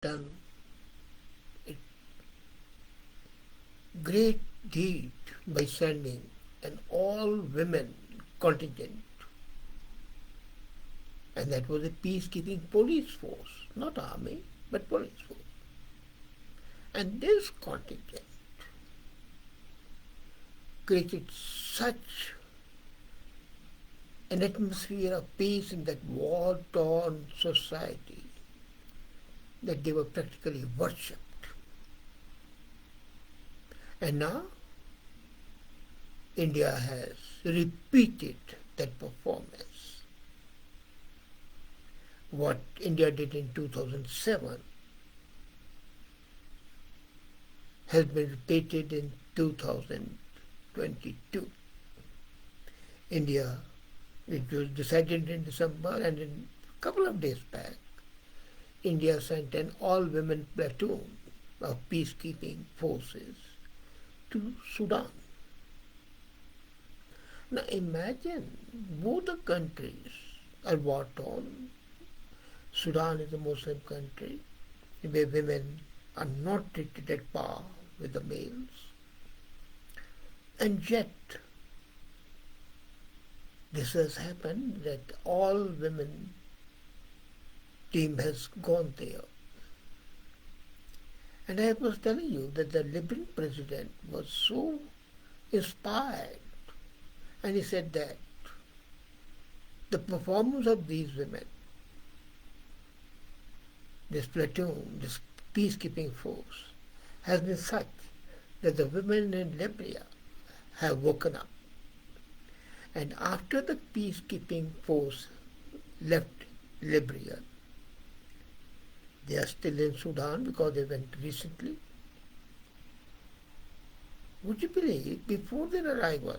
done a great deed by sending an all-women contingent, and that was a peacekeeping police force, not army, but police force. And this contingent created such an atmosphere of peace in that war-torn society that they were practically worshipped. And now India has repeated that performance. What India did in 2007 has been repeated in 2022. India, it was decided in December, and in a couple of days back, India sent an all-women platoon of peacekeeping forces to Sudan. Now imagine, both the countries are war-torn. Sudan is a Muslim country where women are not treated at par with the males. And yet, this has happened that all women team has gone there. And I was telling you that the Libyan president was so inspired, and he said that the performance of these women, this platoon, this peacekeeping force, has been such that the women in Libya have woken up. And after the peacekeeping force left Libya, they are still in Sudan because they went recently. Would you believe, before their arrival,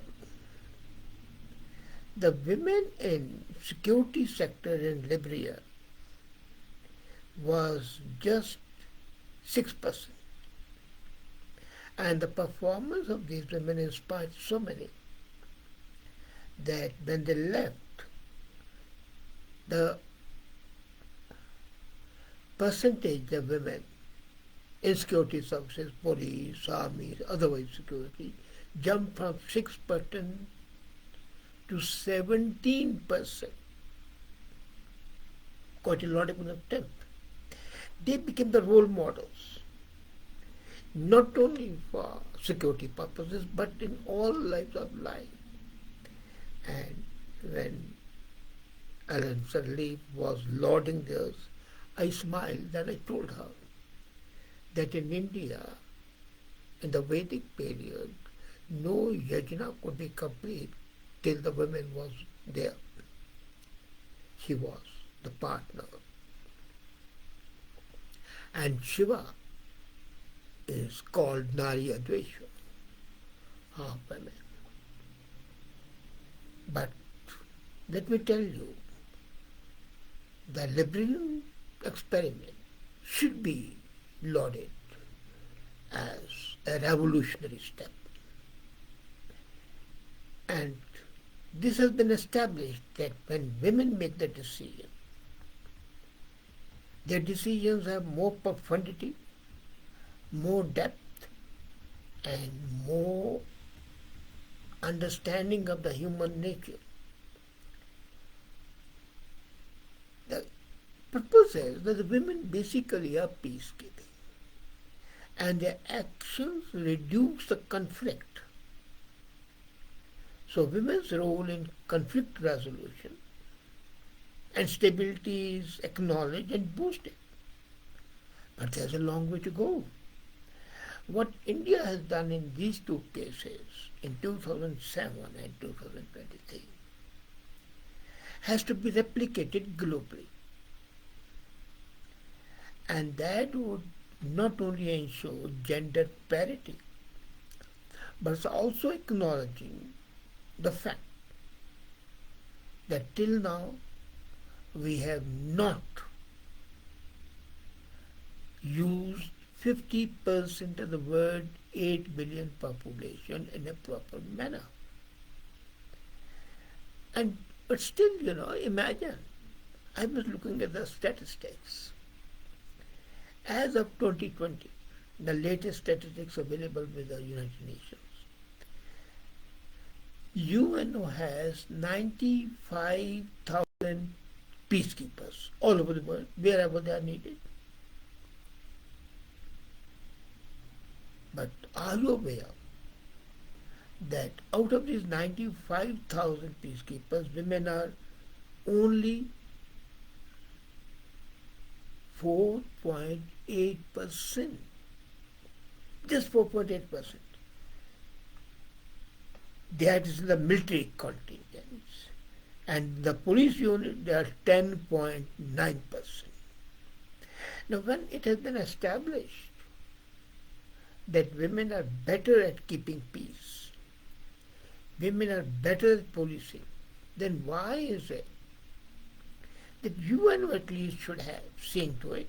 the women in security sector in Libya was just 6%. And the performance of these women inspired so many that when they left, the percentage of women in security services, police, armies, otherwise security, jumped from 6% to 17%. Quite a laudable attempt. They became the role models, not only for security purposes, but in all lives of life. And when Ellen Sirleaf was lauding this, I smiled and I told her that in India, in the Vedic period, no yajna could be complete till the woman was there. She was the partner. And Shiva is called Nari Advesha, half women. But let me tell you, the Libyan experiment should be lauded as a revolutionary step. And this has been established that when women make the decision, their decisions have more profundity, more depth, and more understanding of the human nature. The purpose is that the women basically are peacekeeping, and their actions reduce the conflict. So women's role in conflict resolution and stability is acknowledged and boosted. But there's a long way to go. What India has done in these two cases, in 2007 and 2023, has to be replicated globally. And that would not only ensure gender parity, but it's also acknowledging the fact that till now we have not used 50% of the world 8 billion population in a proper manner. But still, imagine, I was looking at the statistics, As of 2020, the latest statistics available with the United Nations, UNO has 95,000 peacekeepers all over the world, wherever they are needed. But are you aware that out of these 95,000 peacekeepers, women are only 4.8%? Just 4.8%. That is the military contingents. And the police unit, they are 10.9%. Now, when it has been established that women are better at keeping peace, women are better at policing, then why is it that UN at least should have seen to it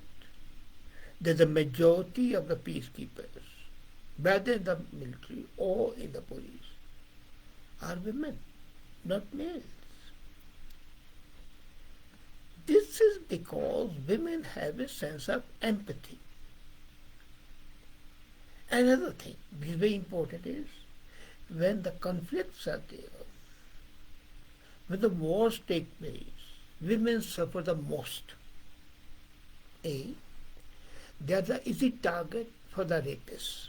that the majority of the peacekeepers, whether in the military or in the police, are women, not males? This is because women have a sense of empathy. Another thing which is very important is when the conflicts are there, when the wars take place, women suffer the most. They are the easy target for the rapists.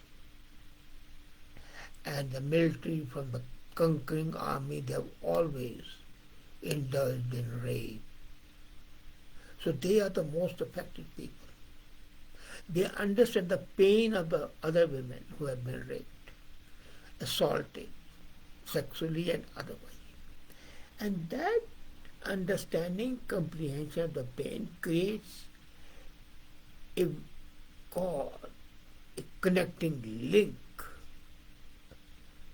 And the military from the conquering army, they have always indulged in rape. So they are the most affected people. They understand the pain of the other women who have been raped, assaulted, sexually and otherwise. And that understanding, comprehension of the pain creates a cord, a connecting link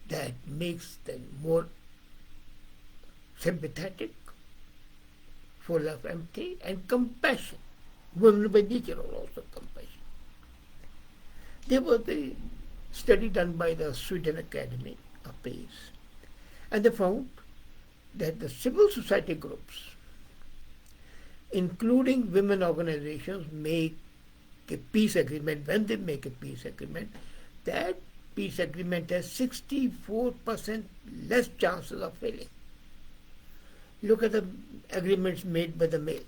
that makes them more sympathetic, full of empathy and compassion. Women by nature are also compassion. There was a study done by the Sweden Academy of Peace, and they found that the civil society groups, including women organizations, make a peace agreement. When they make a peace agreement, that peace agreement has 64% less chances of failing. Look at the agreements made by the males.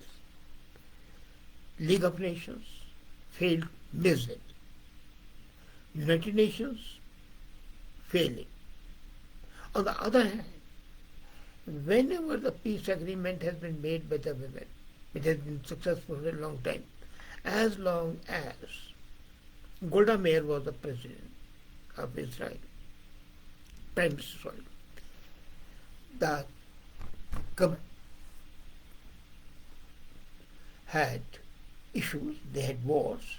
League of Nations failed miserably. United Nations failing. On the other hand, whenever the peace agreement has been made by the women, it has been successful for a long time. As long as Golda Meir was the president of Israel, Prime Minister, sorry, the had issues, they had wars,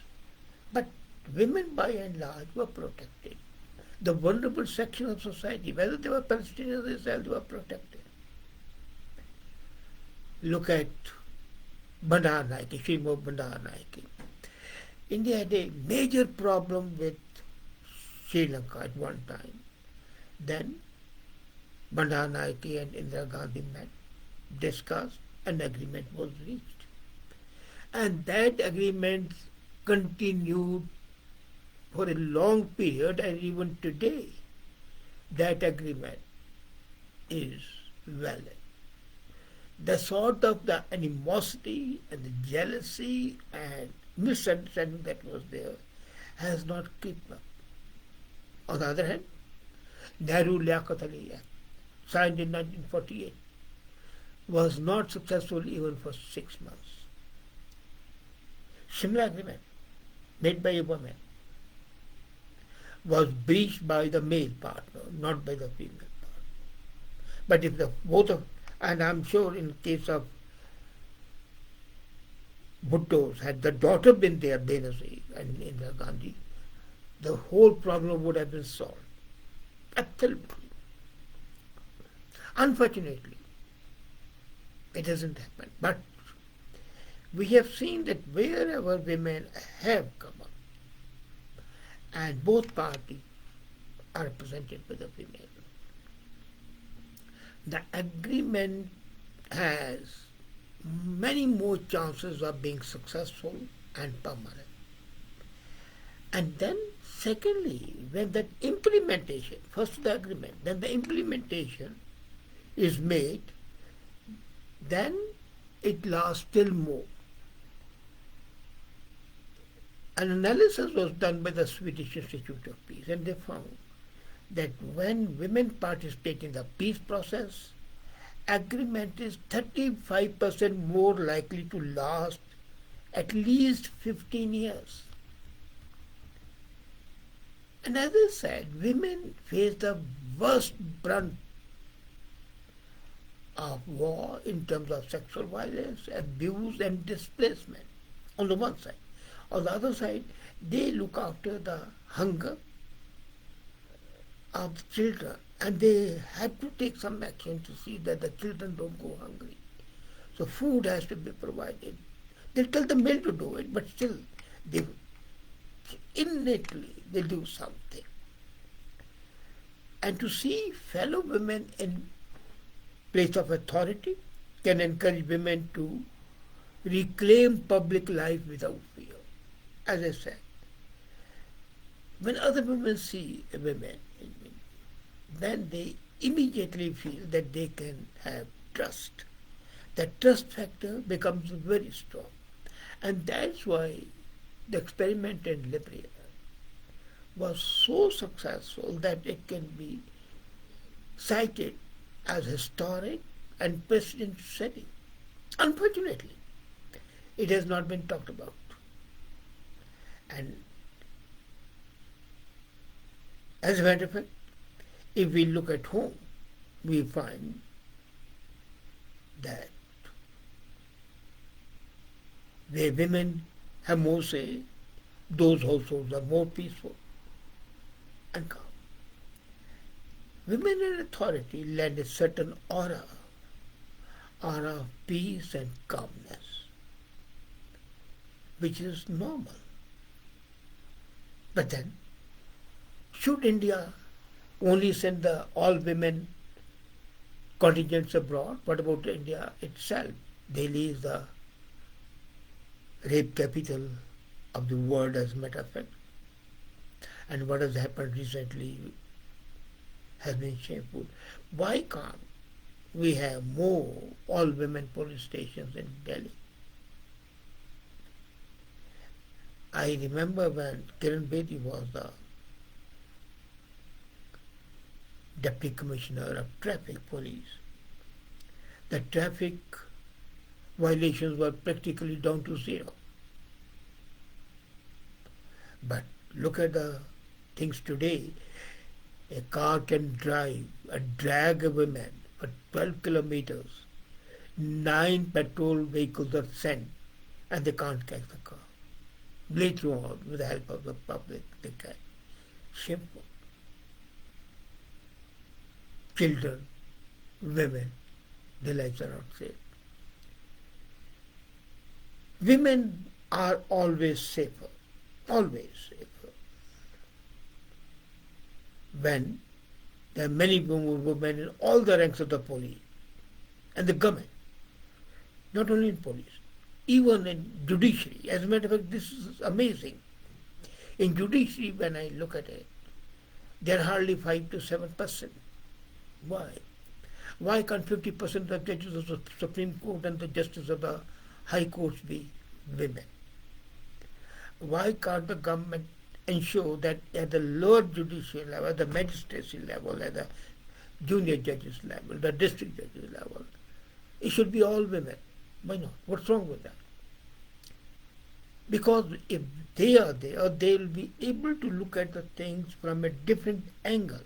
but women by and large were protected. The vulnerable section of society, whether they were Palestinians or Israel, they were protected. Look at Bandar Naiki, Shimo Bandar Naiki. India had a major problem with Sri Lanka at one time. Then Bandar Naiki and Indira Gandhi met, discussed, an agreement was reached. And that agreement continued for a long period, and even today that agreement is valid. The sort of the animosity and the jealousy and misunderstanding that was there has not kept up. On the other hand, Nehru Liaquat Ali Act, signed in 1948, was not successful even for 6 months. Similar agreement made by a woman was breached by the male partner, not by the female partner. But if the both of, and I'm sure in the case of Bhutto's, had the daughter been there, Benazir and Indira Gandhi, the whole problem would have been solved. Absolutely. Unfortunately, it hasn't happened. But we have seen that wherever women have come up, and both parties are represented by the female, the agreement has many more chances of being successful and permanent. And then, secondly, when that implementation, first the agreement, then the implementation is made, then it lasts still more. An analysis was done by the Swedish Institute of Peace, and they found that when women participate in the peace process, agreement is 35% more likely to last at least 15 years. And as I said, women face the worst brunt of war in terms of sexual violence, abuse, and displacement on the one side. On the other side, they look after the hunger of the children, and they have to take some action to see that the children don't go hungry. So food has to be provided. They tell the men to do it, but still they innately they do something. And to see fellow women in place of authority can encourage women to reclaim public life without fear. As I said, when other women see women, then they immediately feel that they can have trust. That trust factor becomes very strong. And that's why the experiment in Libya was so successful that it can be cited as historic and precedent-setting. Unfortunately, it has not been talked about. And as a matter of fact, if we look at home, we find that where women have more say, those households are more peaceful and calm. Women in authority lend a certain aura of peace and calmness, which is normal. But then, should India only send the all-women contingents abroad? What about India itself? Delhi is the rape capital of the world, as a matter of fact. And what has happened recently has been shameful. Why can't we have more all-women police stations in Delhi? I remember when Kiran Bedi was the Deputy Commissioner of Traffic Police, the traffic violations were practically down to zero. But look at the things today. A car can drag a woman for 12 kilometers. 9 patrol vehicles are sent and they can't catch the car. Later on, with the help of the public, they catch. Shameful. Children, women, their lives are not safe. Women are always safer, when there are many women in all the ranks of the police and the government, not only in police, even in judiciary. As a matter of fact, this is amazing. In judiciary, when I look at it, there are hardly 5 to 7%. Why? Why can't 50% of the judges of the Supreme Court and the justices of the High Courts be women? Why can't the government ensure that at the lower judicial level, at the magistracy level, at the junior judges level, the district judges level, it should be all women? Why not? What's wrong with that? Because if they are there, they will be able to look at the things from a different angle.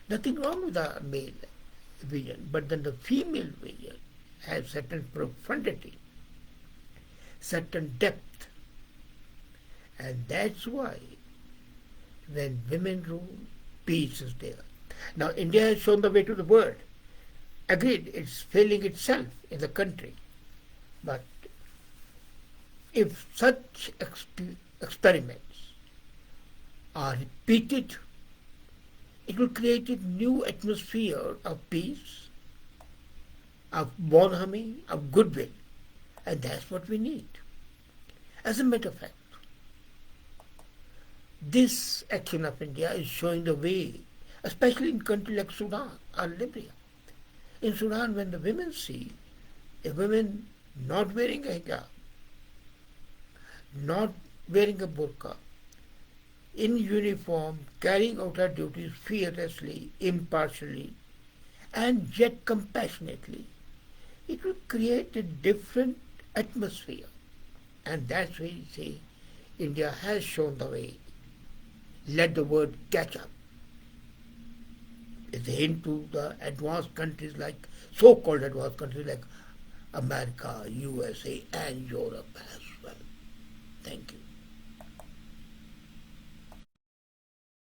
Nothing wrong with the male vision, but then the female vision has certain profundity, certain depth. And that's why when women rule, peace is there. Now India has shown the way to the world. Agreed, it's failing itself in the country. But if such experiments are repeated, it will create a new atmosphere of peace, of bonhomie, of goodwill. And that's what we need. As a matter of fact, This action of India is showing the way, especially in countries like Sudan or Libya. In Sudan, when the women see a woman not wearing a hijab, not wearing a burqa, in uniform, carrying out her duties fearlessly, impartially, and yet compassionately, it will create a different atmosphere. And that's why you say India has shown the way. Let the world catch up. It's a hint to the advanced countries like so-called advanced countries like America, USA, and Europe as well. Thank you.